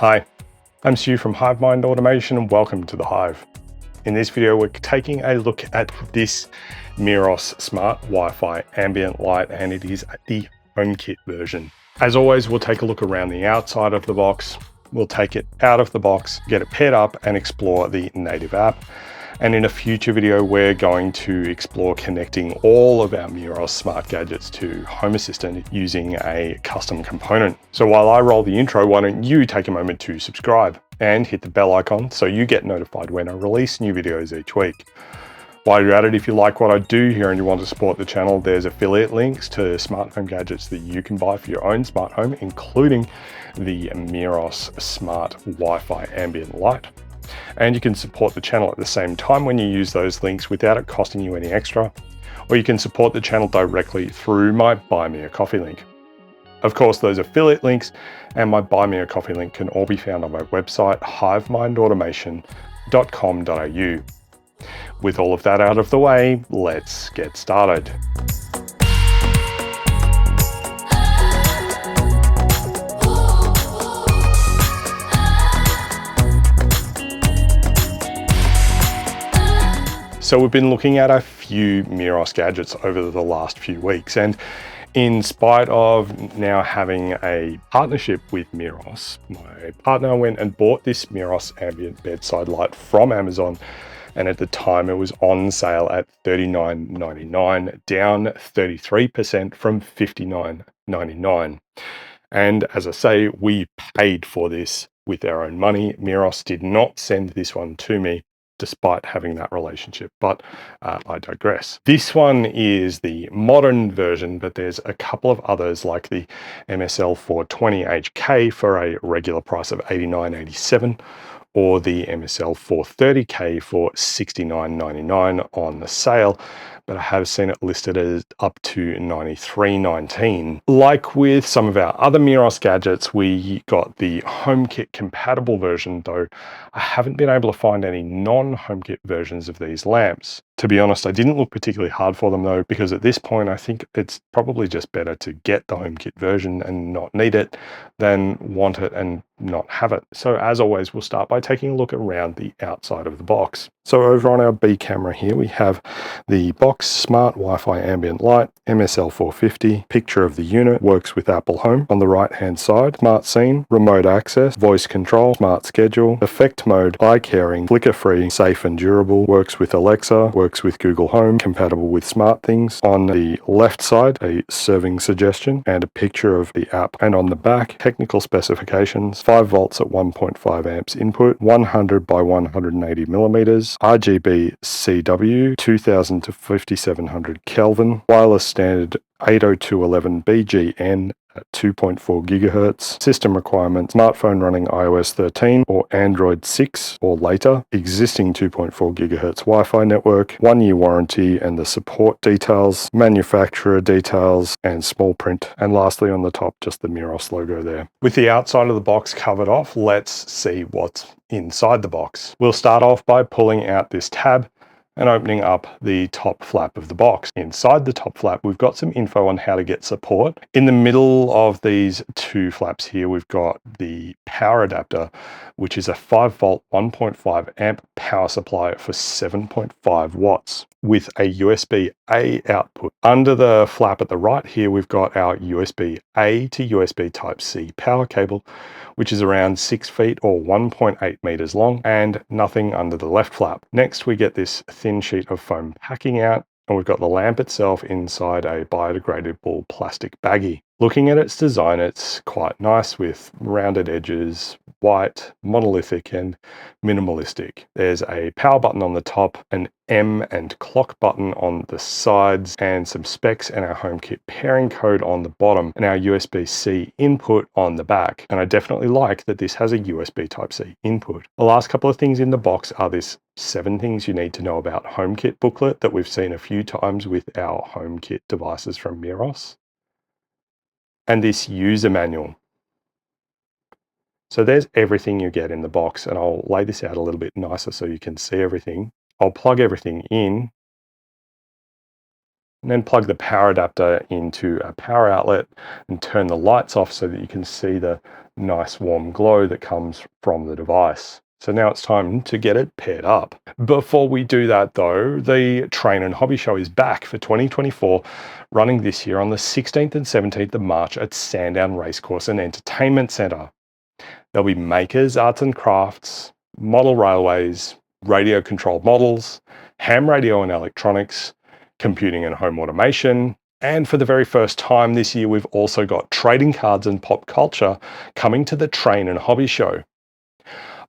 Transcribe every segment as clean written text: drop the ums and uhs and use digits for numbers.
Hi, I'm Stu from Hive Automation and welcome to the Hive. In this video, we're taking a look at this Meross Smart Wi-Fi ambient light, and it is the HomeKit version. As always, we'll take a look around the outside of the box. We'll take it out of the box, get it paired up and explore the native app. And in a future video, we're going to explore connecting all of our Meross smart gadgets to Home Assistant using a custom component. So while I roll the intro, why don't you take a moment to subscribe and hit the bell icon so you get notified when I release new videos each week. While you're at it, if you like what I do here and you want to support the channel, there's affiliate links to smart home gadgets that you can buy for your own smart home, including the Meross Smart Wi-Fi Ambient Light. And you can support the channel at the same time when you use those links without it costing you any extra, or you can support the channel directly through my Buy Me a Coffee link. Of course, those affiliate links and my Buy Me a Coffee link can all be found on my website, hivemindautomation.com.au. With all of that out of the way, let's get started. So we've been looking at a few Meross gadgets over the last few weeks, and in spite of now having a partnership with Meross, my partner went and bought this Meross ambient bedside light from Amazon, and at the time it was on sale at $39.99, down 33% from $59.99. And as I say, we paid for this with our own money. Meross did not send this one to me, despite having that relationship, but I digress. This one is the modern version, but there's a couple of others like the MSL 420HK for a regular price of $89.87, or the MSL 430K for $69.99 on the sale, but I have seen it listed as up to $93.19. Like with some of our other Meross gadgets, we got the HomeKit compatible version, though I haven't been able to find any non-HomeKit versions of these lamps. To be honest, I didn't look particularly hard for them though, because at this point I think it's probably just better to get the HomeKit version and not need it than want it and not have it. So as always, we'll start by taking a look around the outside of the box. So over on our B camera here, we have the box Smart Wi-Fi Ambient Light, MSL 450, picture of the unit, works with Apple Home. On the right hand side, Smart Scene, remote access, voice control, smart schedule, effect mode, eye caring, flicker free, safe and durable, works with Alexa, works with Google Home, compatible with SmartThings. On the left side, a serving suggestion and a picture of the app. And on the back, technical specifications, 5 volts at 1.5 amps input, 100 by 180 millimeters, RGB CW, 2000 to 5700 Kelvin, wireless standard 802.11 BGN at 2.4 gigahertz. System requirements: smartphone running iOS 13 or Android 6 or later, existing 2.4 gigahertz Wi-Fi network, 1-year warranty and the support details, manufacturer details and small print, and lastly on the top just the Meross logo there. With the outside of the box covered off, let's see what's inside the box. We'll start off by pulling out this tab and opening up the top flap of the box. Inside the top flap, we've got some info on how to get support. In the middle of these two flaps here, we've got the power adapter, which is a 5 volt, 1.5 amp power supply for 7.5 watts with a USB-A output. Under the flap at the right here, we've got our USB-A to USB Type-C power cable, which is around 6 feet or 1.8 meters long, and nothing under the left flap. Next, we get this thin sheet of foam packing out, and we've got the lamp itself inside a biodegradable plastic baggie. Looking at its design, it's quite nice with rounded edges, white, monolithic and minimalistic. There's a power button on the top, an M and clock button on the sides, and some specs and our HomeKit pairing code on the bottom, and our USB-C input on the back. And I definitely like that this has a USB Type-C input. The last couple of things in the box are this 7 things you need to know about HomeKit booklet that we've seen a few times with our HomeKit devices from Meross, and this user manual. So there's everything you get in the box, and I'll lay this out a little bit nicer so you can see everything. I'll plug everything in and then plug the power adapter into a power outlet and turn the lights off so that you can see the nice warm glow that comes from the device. So now it's time to get it paired up. Before we do that though, the Train and Hobby Show is back for 2024, running this year on the 16th and 17th of March at Sandown Racecourse and Entertainment Centre. There'll be makers, arts and crafts, model railways, radio controlled models, ham radio and electronics, computing and home automation, and for the very first time this year, we've also got trading cards and pop culture coming to the Train and Hobby Show.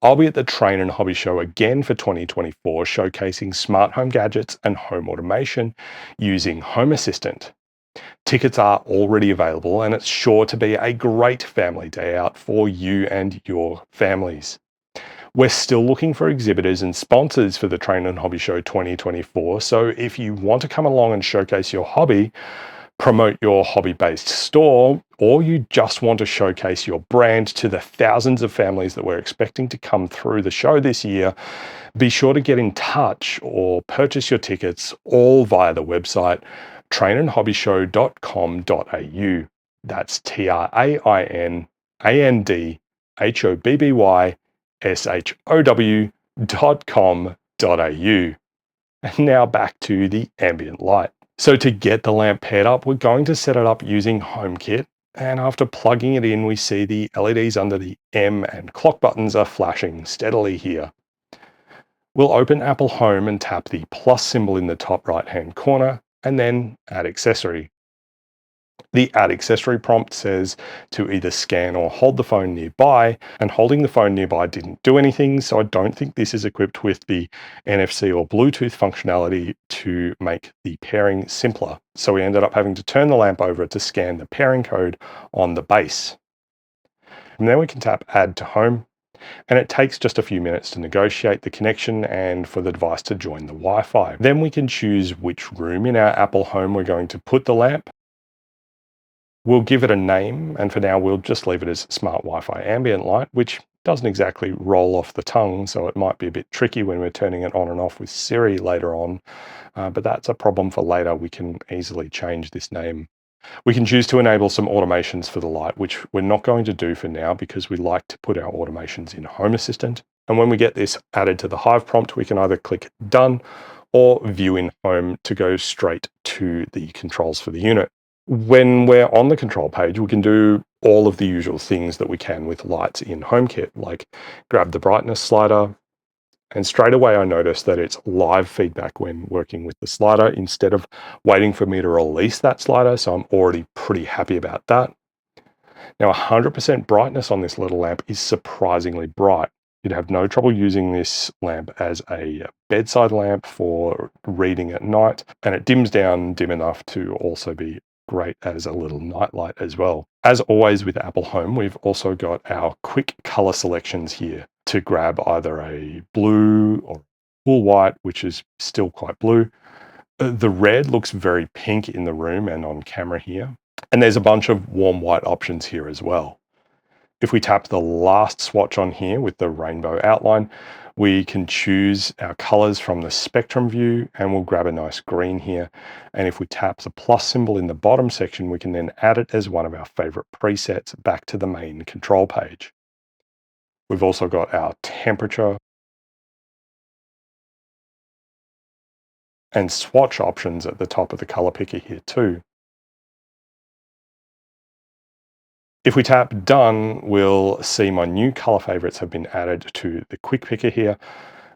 I'll be at the Train and Hobby Show again for 2024, showcasing smart home gadgets and home automation using Home Assistant. Tickets are already available, and it's sure to be a great family day out for you and your families. We're still looking for exhibitors and sponsors for the Train and Hobby Show 2024, so if you want to come along and showcase your hobby, promote your hobby-based store, or you just want to showcase your brand to the thousands of families that we're expecting to come through the show this year, be sure to get in touch or purchase your tickets all via the website trainandhobbyshow.com.au. That's trainandhobbyshow.com.au. And now back to the ambient light. So to get the lamp paired up, we're going to set it up using HomeKit. And after plugging it in, we see the LEDs under the M and clock buttons are flashing steadily here. We'll open Apple Home and tap the plus symbol in the top right-hand corner, and then Add Accessory. The Add Accessory prompt says to either scan or hold the phone nearby, and holding the phone nearby didn't do anything, so I don't think this is equipped with the NFC or Bluetooth functionality to make the pairing simpler. So we ended up having to turn the lamp over to scan the pairing code on the base. And then we can tap Add to Home, and it takes just a few minutes to negotiate the connection and for the device to join the Wi-Fi. Then we can choose which room in our Apple Home we're going to put the lamp. We'll give it a name, and for now we'll just leave it as Smart Wi-Fi Ambient Light, which doesn't exactly roll off the tongue, so it might be a bit tricky when we're turning it on and off with Siri later on, but that's a problem for later. We can easily change this name. We can choose to enable some automations for the light, which we're not going to do for now because we like to put our automations in Home Assistant. And when we get this added to the Hive prompt, we can either click Done or View in Home to go straight to the controls for the unit. When we're on the control page, we can do all of the usual things that we can with lights in HomeKit, like grab the brightness slider, and straight away I noticed that it's live feedback when working with the slider instead of waiting for me to release that slider, so I'm already pretty happy about that. Now 100% brightness on this little lamp is surprisingly bright. You'd have no trouble using this lamp as a bedside lamp for reading at night, and it dims down dim enough to also be great as a little nightlight as well. As always with Apple Home, we've also got our quick color selections here to grab either a blue or full white, which is still quite blue. The red looks very pink in the room and on camera here. And there's a bunch of warm white options here as well. If we tap the last swatch on here with the rainbow outline, we can choose our colors from the spectrum view, and we'll grab a nice green here. And if we tap the plus symbol in the bottom section, we can then add it as one of our favorite presets back to the main control page. We've also got our temperature and swatch options at the top of the color picker here too. If we tap Done, we'll see my new color favorites have been added to the quick picker here.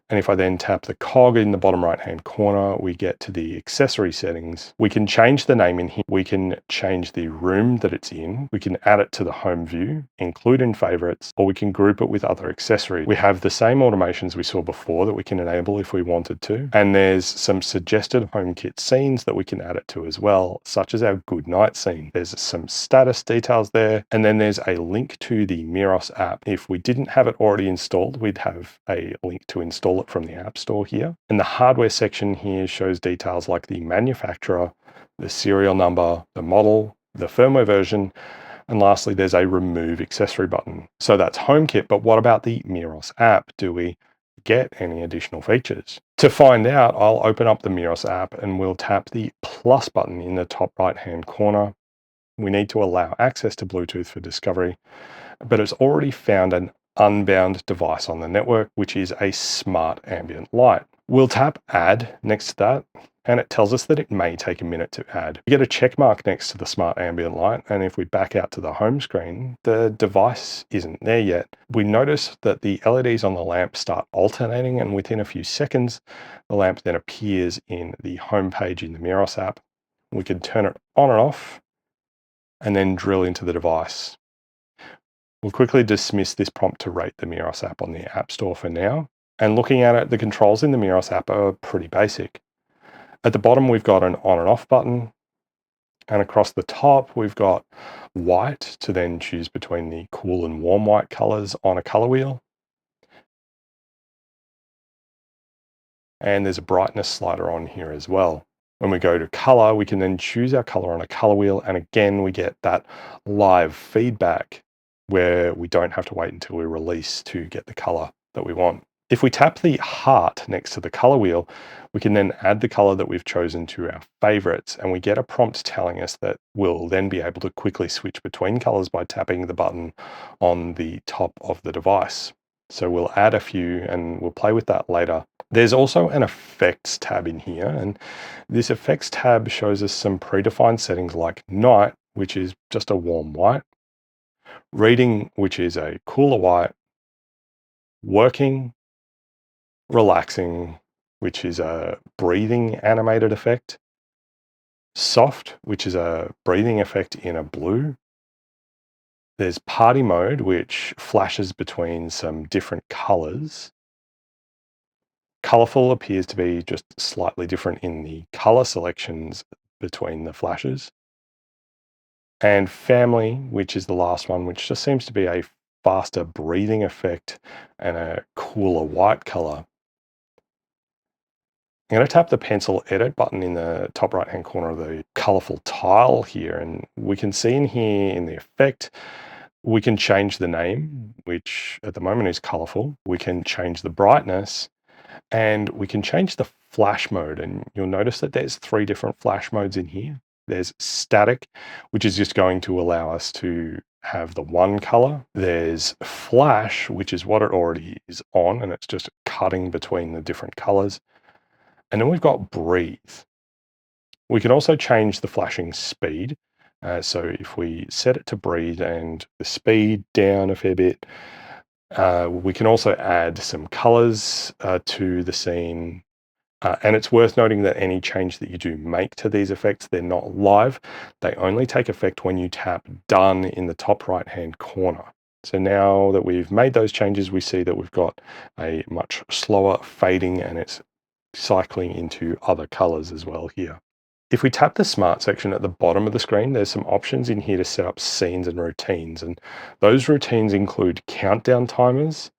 And if I then tap the cog in the bottom right-hand corner, we get to the accessory settings. We can change the name in here. We can change the room that it's in. We can add it to the home view, include in favorites, or we can group it with other accessories. We have the same automations we saw before that we can enable if we wanted to. And there's some suggested HomeKit scenes that we can add it to as well, such as our good night scene. There's some status details there. And then there's a link to the Meross app. If we didn't have it already installed, we'd have a link to install it from the App Store here. And the hardware section here shows details like the manufacturer, the serial number, the model, the firmware version, and lastly, there's a remove accessory button. So that's HomeKit, but what about the Meross app? Do we get any additional features. To find out, I'll open up the Meross app and we'll tap the plus button in the top right-hand corner. We need to allow access to Bluetooth for discovery, but it's already found an unbound device on the network, which is a smart ambient light. We'll tap add next to that, and it tells us that it may take a minute to add. We get a check mark next to the smart ambient light, and if we back out to the home screen, the device isn't there yet. We notice that the LEDs on the lamp start alternating, and within a few seconds, the lamp then appears in the home page in the Meross app. We can turn it on and off, and then drill into the device. We'll quickly dismiss this prompt to rate the Meross app on the App Store for now. And looking at it, the controls in the Meross app are pretty basic. At the bottom, we've got an on and off button. And across the top, we've got white to then choose between the cool and warm white colors on a color wheel. And there's a brightness slider on here as well. When we go to color, we can then choose our color on a color wheel. And again, we get that live feedback where we don't have to wait until we release to get the color that we want. If we tap the heart next to the color wheel, we can then add the color that we've chosen to our favorites, and we get a prompt telling us that we'll then be able to quickly switch between colors by tapping the button on the top of the device. So we'll add a few and we'll play with that later. There's also an effects tab in here, and this effects tab shows us some predefined settings like night, which is just a warm white, reading, which is a cooler white, working, relaxing, which is a breathing animated effect, soft, which is a breathing effect in a blue. There's party mode, which flashes between some different colors. Colorful appears to be just slightly different in the color selections between the flashes. And family, which is the last one, which just seems to be a faster breathing effect and a cooler white color. I'm going to tap the pencil edit button in the top right hand corner of the colorful tile here, and we can see in here in the effect, we can change the name, which at the moment is colorful. We can change the brightness, and we can change the flash mode. And you'll notice that there's 3 different flash modes in here. There's static, which is just going to allow us to have the one color. There's flash, which is what it already is on, and it's just cutting between the different colors. And then we've got breathe. We can also change the flashing speed. So if we set it to breathe and the speed down a fair bit, we can also add some colors to the scene. And it's worth noting that any change that you do make to these effects, they're not live. They only take effect when you tap done in the top right-hand corner. So now that we've made those changes, we see that we've got a much slower fading, and it's cycling into other colors as well here. If we tap the smart section at the bottom of the screen, there's some options in here to set up scenes and routines. And those routines include countdown timers,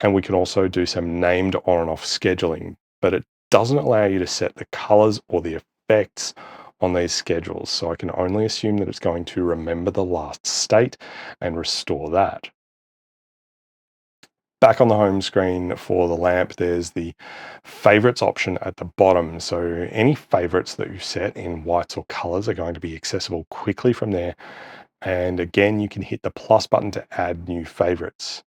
and we can also do some named on and off scheduling, but it doesn't allow you to set the colors or the effects on these schedules. So I can only assume that it's going to remember the last state and restore that. Back on the home screen for the lamp, there's the favorites option at the bottom. So any favorites that you set in whites or colors are going to be accessible quickly from there. And again, you can hit the plus button to add new favorites.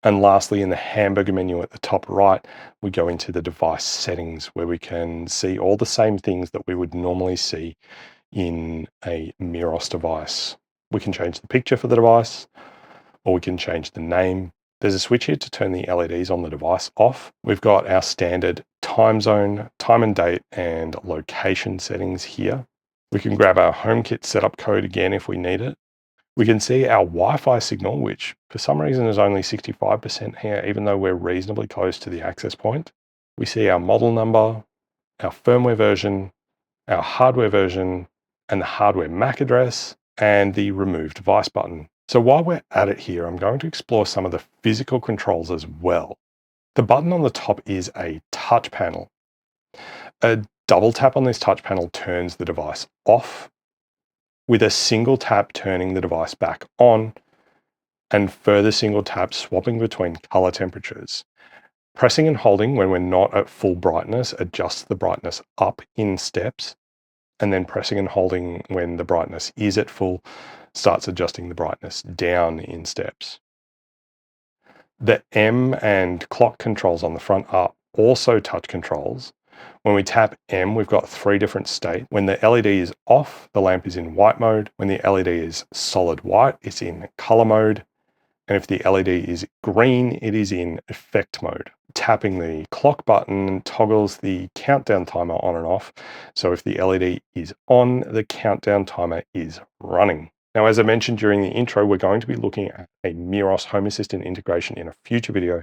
And lastly, in the hamburger menu at the top right, we go into the device settings where we can see all the same things that we would normally see in a Meross device. We can change the picture for the device, or we can change the name. There's a switch here to turn the LEDs on the device off. We've got our standard time zone, time and date, and location settings here. We can grab our HomeKit setup code again if we need it. We can see our Wi-Fi signal, which for some reason is only 65% here, even though we're reasonably close to the access point. We see our model number, our firmware version, our hardware version, and the hardware MAC address, and the remove device button. So while we're at it here, I'm going to explore some of the physical controls as well. The button on the top is a touch panel. A double tap on this touch panel turns the device off, with a single tap turning the device back on, and further single taps swapping between color temperatures. Pressing and holding when we're not at full brightness adjusts the brightness up in steps, and then pressing and holding when the brightness is at full starts adjusting the brightness down in steps. The M and clock controls on the front are also touch controls. When we tap M, we've got 3 different states. When the LED is off, the lamp is in white mode. When the LED is solid white, it's in color mode. And if the LED is green, it is in effect mode. Tapping the clock button toggles the countdown timer on and off. So if the LED is on, the countdown timer is running. Now, as I mentioned during the intro, we're going to be looking at a Meross Home Assistant integration in a future video.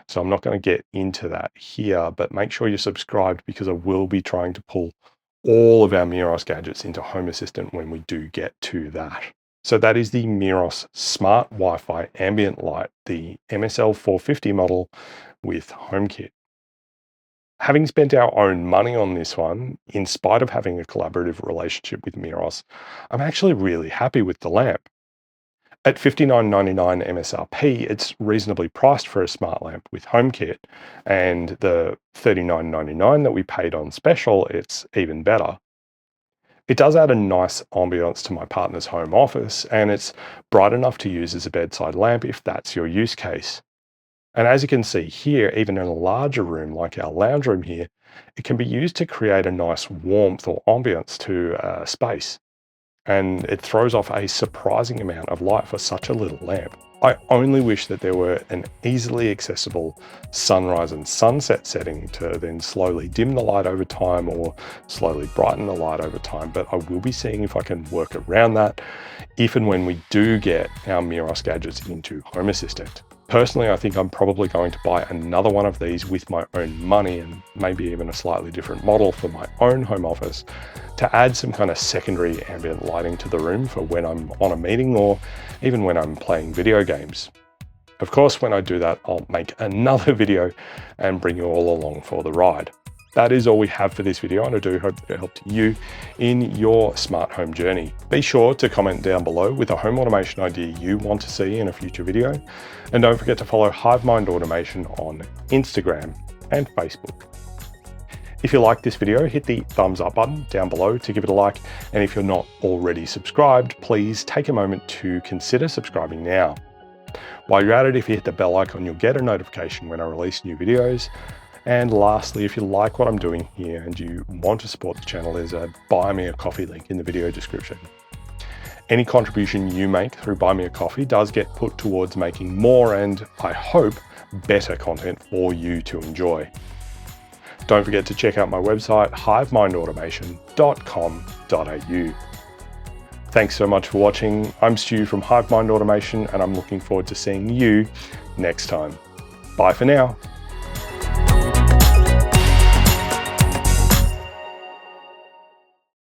So I'm not going to get into that here, but make sure you're subscribed because I will be trying to pull all of our Meross gadgets into Home Assistant when we do get to that. So that is the Meross Smart Wi-Fi Ambient Light, the MSL 450 model with HomeKit. Having spent our own money on this one, in spite of having a collaborative relationship with Meross, I'm actually really happy with the lamp. At $59.99 MSRP, it's reasonably priced for a smart lamp with HomeKit, and the $39.99 that we paid on special, it's even better. It does add a nice ambiance to my partner's home office, and it's bright enough to use as a bedside lamp if that's your use case. And as you can see here, even in a larger room like our lounge room here, it can be used to create a nice warmth or ambience to a space. And it throws off a surprising amount of light for such a little lamp. I only wish that there were an easily accessible sunrise and sunset setting to then slowly dim the light over time or slowly brighten the light over time, but I will be seeing if I can work around that if and when we do get our Meross gadgets into Home Assistant. Personally, I think I'm probably going to buy another one of these with my own money and maybe even a slightly different model for my own home office to add some kind of secondary ambient lighting to the room for when I'm on a meeting or even when I'm playing video games. Of course, when I do that, I'll make another video and bring you all along for the ride. That is all we have for this video, and I do hope it helped you in your smart home journey. Be sure to comment down below with a home automation idea you want to see in a future video. And don't forget to follow HiveMind Automation on Instagram and Facebook. If you like this video, hit the thumbs up button down below to give it a like. And if you're not already subscribed, please take a moment to consider subscribing now. While you're at it, if you hit the bell icon, you'll get a notification when I release new videos. And lastly, if you like what I'm doing here and you want to support the channel, there's a Buy Me a Coffee link in the video description. Any contribution you make through Buy Me a Coffee does get put towards making more and, I hope, better content for you to enjoy. Don't forget to check out my website, hivemindautomation.com.au. Thanks so much for watching. I'm Stu from HiveMind Automation, and I'm looking forward to seeing you next time. Bye for now.